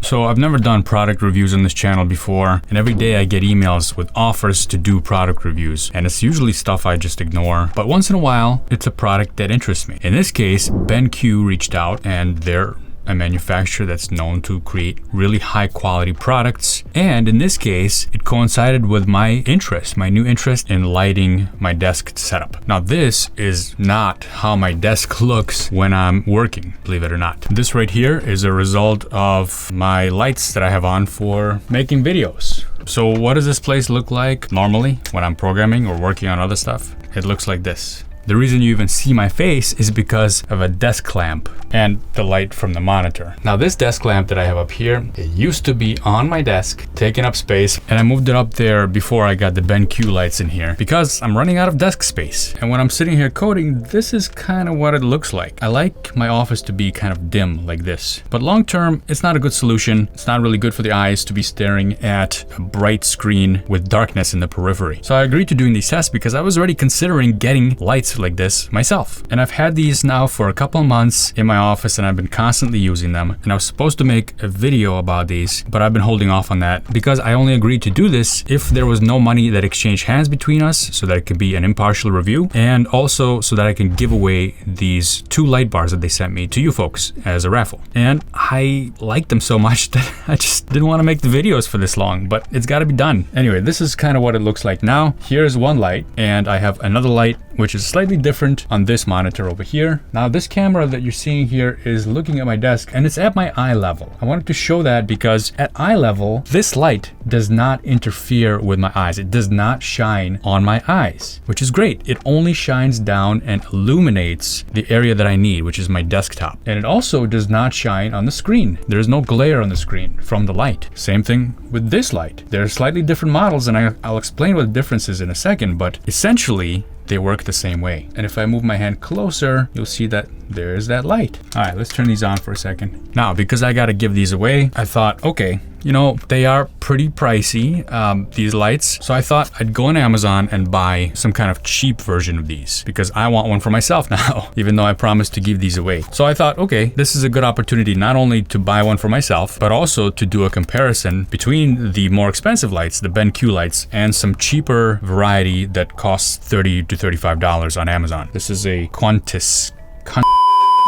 So I've never done product reviews on this channel before, and every day I get emails with offers to do product reviews, and it's usually stuff I just ignore, but once in a while, it's a product that interests me. In this case, BenQ reached out, and they're a manufacturer that's known to create really high quality products. And in this case, it coincided with my interest, my new interest in lighting my desk setup. Now, this is not how my desk looks when I'm working, believe it or not. This right here is a result of my lights that I have on for making videos. So what does this place look like normally when I'm programming or working on other stuff? It looks like this. The reason you even see my face is because of a desk lamp and the light from the monitor. Now, this desk lamp that I have up here, it used to be on my desk, taking up space, and I moved it up there before I got the BenQ lights in here because I'm running out of desk space. And when I'm sitting here coding, this is kind of what it looks like. I like my office to be kind of dim like this, but long term, it's not a good solution. It's not really good for the eyes to be staring at a bright screen with darkness in the periphery. So I agreed to doing these tests because I was already considering getting lights like this myself. And I've had these now for a couple of months in my office, and I've been constantly using them. And I was supposed to make a video about these, but I've been holding off on that because I only agreed to do this if there was no money that exchanged hands between us, so that it could be an impartial review, and also so that I can give away these 2 light bars that they sent me to you folks as a raffle. And I liked them so much that I just didn't want to make the videos for this long, but it's got to be done. Anyway, this is kind of what it looks like now. Here's one light, and I have another light which is slightly different on this monitor over here. Now, this camera that you're seeing here is looking at my desk, and it's at my eye level. I wanted to show that because at eye level, this light does not interfere with my eyes. It does not shine on my eyes, which is great. It only shines down and illuminates the area that I need, which is my desktop. And it also does not shine on the screen. There is no glare on the screen from the light. Same thing with this light. They're slightly different models, and I'll explain what the difference is in a second, but essentially, they work the same way. And if I move my hand closer, you'll see that there's that light. All right, let's turn these on for a second. Now, because I gotta give these away, I thought, okay, you know, they are pretty pricey, these lights. So I thought I'd go on Amazon and buy some kind of cheap version of these because I want one for myself now, even though I promised to give these away. So I thought, okay, this is a good opportunity not only to buy one for myself, but also to do a comparison between the more expensive lights, the BenQ lights, and some cheaper variety that costs $30 to $35 on Amazon. This is a Quantis.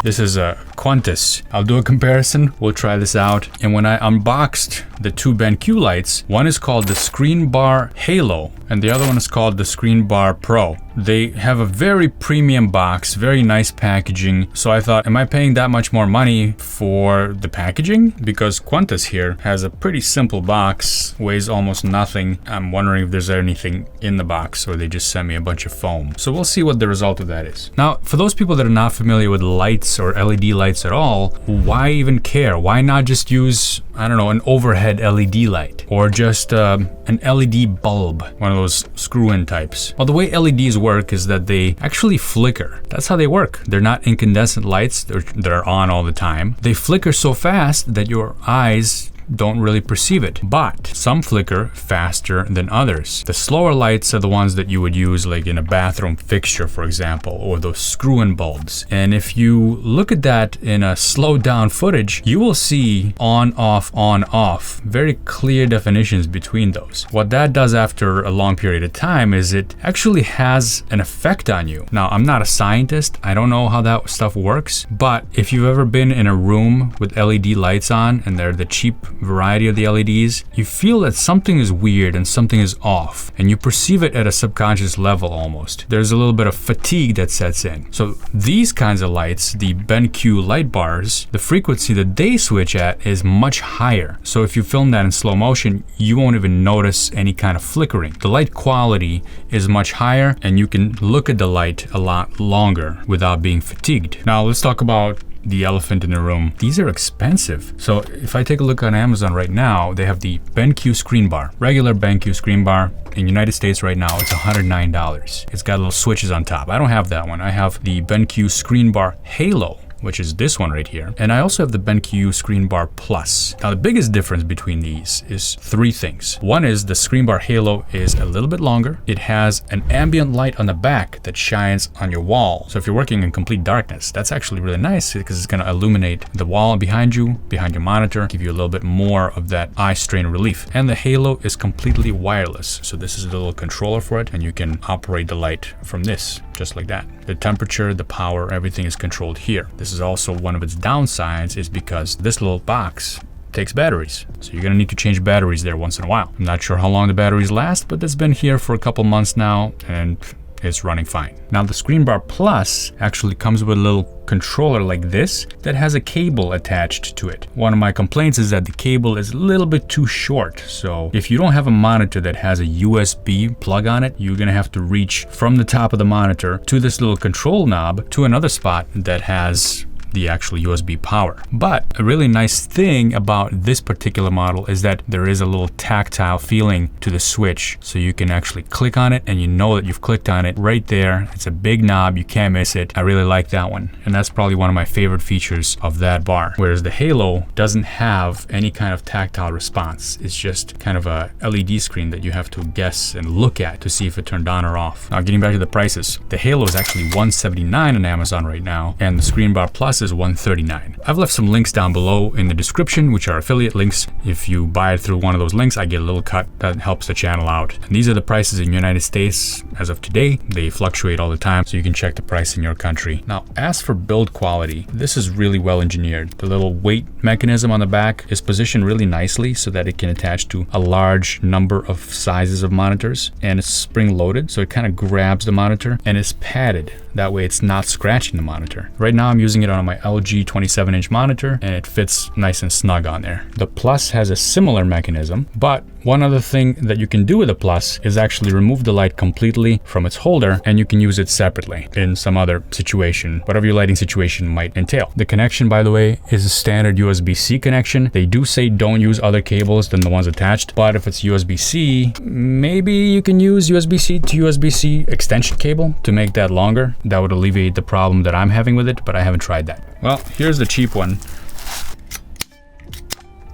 This is a Quantis. I'll do a comparison. We'll try this out. And when I unboxed the 2 BenQ lights, one is called the ScreenBar Halo, and the other one is called the ScreenBar Pro. They have a very premium box, very nice packaging. So I thought, am I paying that much more money for the packaging? Because Quantis here has a pretty simple box, weighs almost nothing. I'm wondering if there's anything in the box, or they just sent me a bunch of foam. So we'll see what the result of that is. Now, for those people that are not familiar with lights or LED lights at all, why even care? Why not just use, I don't know, an overhead LED light, or just an LED bulb, one of those screw-in types? Well, the way LEDs work is that they actually flicker. That's how they work. They're not incandescent lights that are on all the time. They flicker so fast that your eyes don't really perceive it, but some flicker faster than others. The slower lights are the ones that you would use like in a bathroom fixture, for example, or those screw-in bulbs. And if you look at that in a slowed down footage, you will see on, off, very clear definitions between those. What that does after a long period of time is it actually has an effect on you. Now, I'm not a scientist. I don't know how that stuff works, but if you've ever been in a room with LED lights on, and they're the cheap variety of the LEDs, you feel that something is weird and something is off, and you perceive it at a subconscious level almost. There's a little bit of fatigue that sets in. So these kinds of lights, the BenQ light bars, the frequency that they switch at is much higher. So if you film that in slow motion, you won't even notice any kind of flickering. The light quality is much higher, and you can look at the light a lot longer without being fatigued. Now let's talk about the elephant in the room. These are expensive. So if I take a look on Amazon right now, they have the BenQ ScreenBar, regular BenQ ScreenBar. In United States right now, it's $109. It's got little switches on top. I don't have that one. I have the BenQ ScreenBar Halo. which is this one right here. And I also have the BenQ ScreenBar Plus. Now the biggest difference between these is three things. One is the ScreenBar Halo is a little bit longer. It has an ambient light on the back that shines on your wall. So if you're working in complete darkness, that's actually really nice because it's going to illuminate the wall behind you, behind your monitor, give you a little bit more of that eye strain relief. And the Halo is completely wireless. So this is a little controller for it, and you can operate the light from this, just like that. The temperature, the power, everything is controlled here. This is also one of its downsides, is because this little box takes batteries. So you're gonna need to change batteries there once in a while. I'm not sure how long the batteries last, but it's been here for a couple months now and it's running fine. Now the ScreenBar Plus actually comes with a little controller like this that has a cable attached to it. One of my complaints is that the cable is a little bit too short. So if you don't have a monitor that has a USB plug on it, you're gonna have to reach from the top of the monitor to this little control knob to another spot that has the actual USB power. But a really nice thing about this particular model is that there is a little tactile feeling to the switch. So you can actually click on it and you know that you've clicked on it right there. It's a big knob, you can't miss it. I really like that one. And that's probably one of my favorite features of that bar. Whereas the Halo doesn't have any kind of tactile response. It's just kind of a LED screen that you have to guess and look at to see if it turned on or off. Now getting back to the prices, the Halo is actually $179 on Amazon right now, and the ScreenBar Plus is $139. I've left some links down below in the description, which are affiliate links. If you buy it through one of those links, I get a little cut that helps the channel out. And these are the prices in the United States as of today. They fluctuate all the time, so you can check the price in your country. Now, as for build quality, this is really well engineered. The little weight mechanism on the back is positioned really nicely so that it can attach to a large number of sizes of monitors, and it's spring loaded, so it kind of grabs the monitor, and it's padded. That way it's not scratching the monitor. Right now I'm using it on my LG 27-inch monitor, and it fits nice and snug on there. The Plus has a similar mechanism, but one other thing that you can do with the Plus is actually remove the light completely from its holder, and you can use it separately in some other situation, whatever your lighting situation might entail. The connection, by the way, is a standard USB-C connection. They do say don't use other cables than the ones attached, but if it's USB-C, maybe you can use USB-C to USB-C extension cable to make that longer. That would alleviate the problem that I'm having with it, but I haven't tried that. Well, here's the cheap one.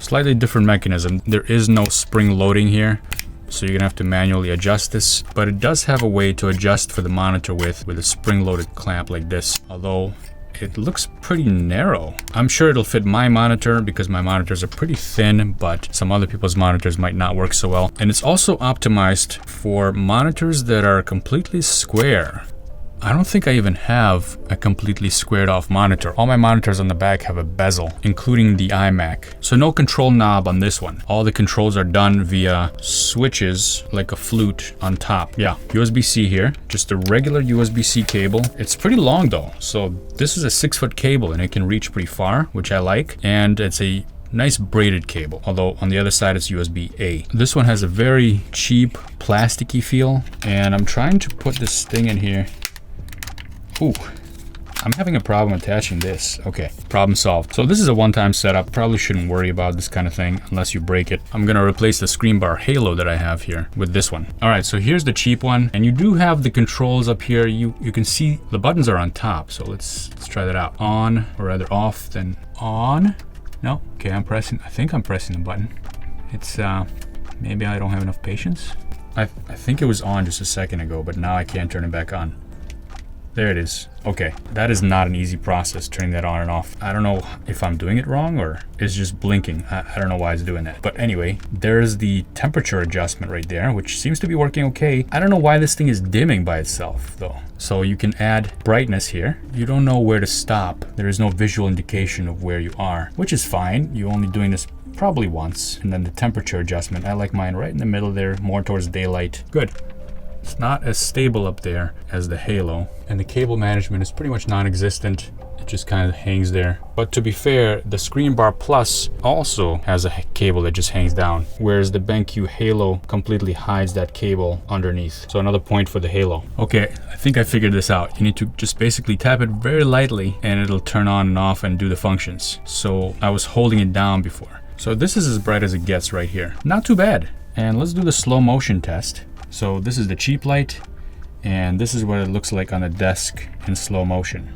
Slightly different mechanism. There is no spring loading here, so you're gonna have to manually adjust this, but it does have a way to adjust for the monitor with a spring-loaded clamp like this, although it looks pretty narrow. I'm sure it'll fit my monitor because my monitors are pretty thin, but some other people's monitors might not work so well. And it's also optimized for monitors that are completely square. I don't think I even have a completely squared off monitor. All my monitors on the back have a bezel, including the iMac. So no control knob on this one. All the controls are done via switches like a flute on top. Yeah, USB-C here, just a regular USB-C cable. It's pretty long though. So this is a 6-foot cable and it can reach pretty far, which I like. And it's a nice braided cable, although on the other side it's USB-A. This one has a very cheap plasticky feel, and I'm trying to put this thing in here. Ooh, I'm having a problem attaching this. Okay, problem solved. So this is a one-time setup. Probably shouldn't worry about this kind of thing unless you break it. I'm gonna replace the ScreenBar Halo that I have here with this one. All right, so here's the cheap one. And you do have the controls up here. You can see the buttons are on top. So let's try that out. On, or rather off, then on. No, okay, I think I'm pressing the button. It's, maybe I don't have enough patience. I think it was on just a second ago, but now I can't turn it back on. There it is. Okay, that is not an easy process, turning that on and off. I don't know if I'm doing it wrong or it's just blinking. I don't know why it's doing that. But anyway, there's the temperature adjustment right there, which seems to be working okay. I don't know why this thing is dimming by itself though. So you can add brightness here. You don't know where to stop. There is no visual indication of where you are, which is fine. You're only doing this probably once. And then the temperature adjustment, I like mine right in the middle there, more towards daylight. Good. It's not as stable up there as the Halo, and the cable management is pretty much non-existent. It just kind of hangs there. But to be fair, the ScreenBar Plus also has a cable that just hangs down, whereas the BenQ Halo completely hides that cable underneath. So another point for the Halo. Okay, I think I figured this out. You need to just basically tap it very lightly and it'll turn on and off and do the functions. So I was holding it down before. So this is as bright as it gets right here. Not too bad. And let's do the slow motion test. So this is the cheap light, and this is what it looks like on the desk in slow motion.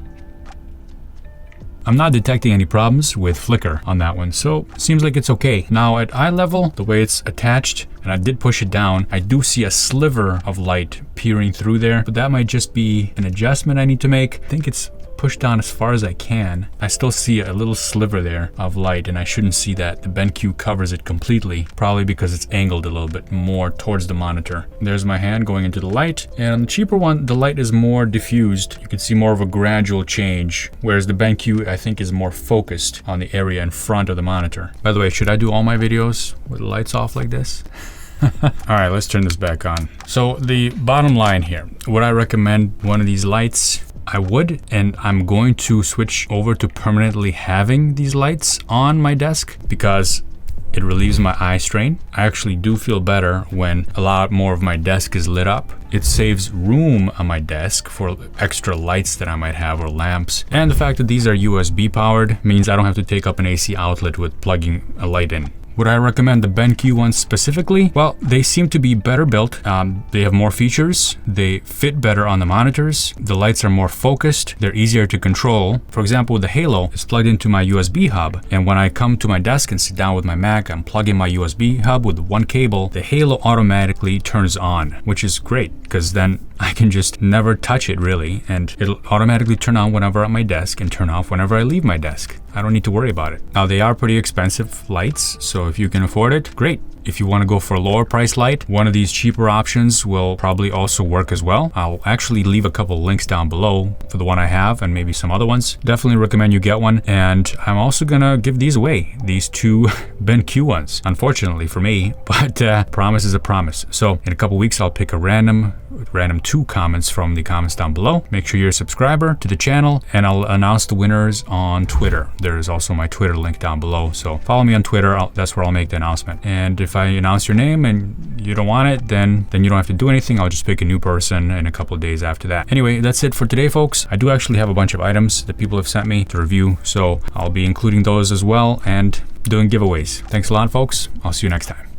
I'm not detecting any problems with flicker on that one, so seems like it's okay. Now at eye level, the way it's attached, and I did push it down, I do see a sliver of light peering through there, but that might just be an adjustment I need to make. I think it's pushed down as far as I can. I still see a little sliver there of light, and I shouldn't see that. The BenQ covers it completely, probably because it's angled a little bit more towards the monitor. There's my hand going into the light, and on the cheaper one, the light is more diffused. You can see more of a gradual change, whereas the BenQ, I think, is more focused on the area in front of the monitor. By the way, should I do all my videos with the lights off like this? All right, let's turn this back on. So the bottom line here, would I recommend one of these lights? I would, and I'm going to switch over to permanently having these lights on my desk because it relieves my eye strain. I actually do feel better when a lot more of my desk is lit up. It saves room on my desk for extra lights that I might have or lamps. And the fact that these are USB powered means I don't have to take up an AC outlet with plugging a light in. Would I recommend the BenQ ones specifically? Well, they seem to be better built. They have more features. They fit better on the monitors. The lights are more focused. They're easier to control. For example, the Halo is plugged into my USB hub. And when I come to my desk and sit down with my Mac, I'm plugging my USB hub with one cable. The Halo automatically turns on, which is great because then I can just never touch it really. And it'll automatically turn on whenever I'm at my desk and turn off whenever I leave my desk. I don't need to worry about it. Now they are pretty expensive lights, so if you can afford it, great. If you want to go for a lower price light, one of these cheaper options will probably also work as well. I'll actually leave a couple links down below for the one I have and maybe some other ones. Definitely recommend you get one. And I'm also gonna give these away, these two BenQ ones, unfortunately for me, but promise is a promise. So in a couple weeks, I'll pick a random 2 comments from the comments down below. Make sure you're a subscriber to the channel, and I'll announce the winners on Twitter. There is also my Twitter link down below. So follow me on Twitter. That's where I'll make the announcement. And if I announce your name and you don't want it, then you don't have to do anything. I'll just pick a new person in a couple of days after that. Anyway, that's it for today, folks. I do actually have a bunch of items that people have sent me to review, so I'll be including those as well and doing giveaways. Thanks a lot, folks. I'll see you next time.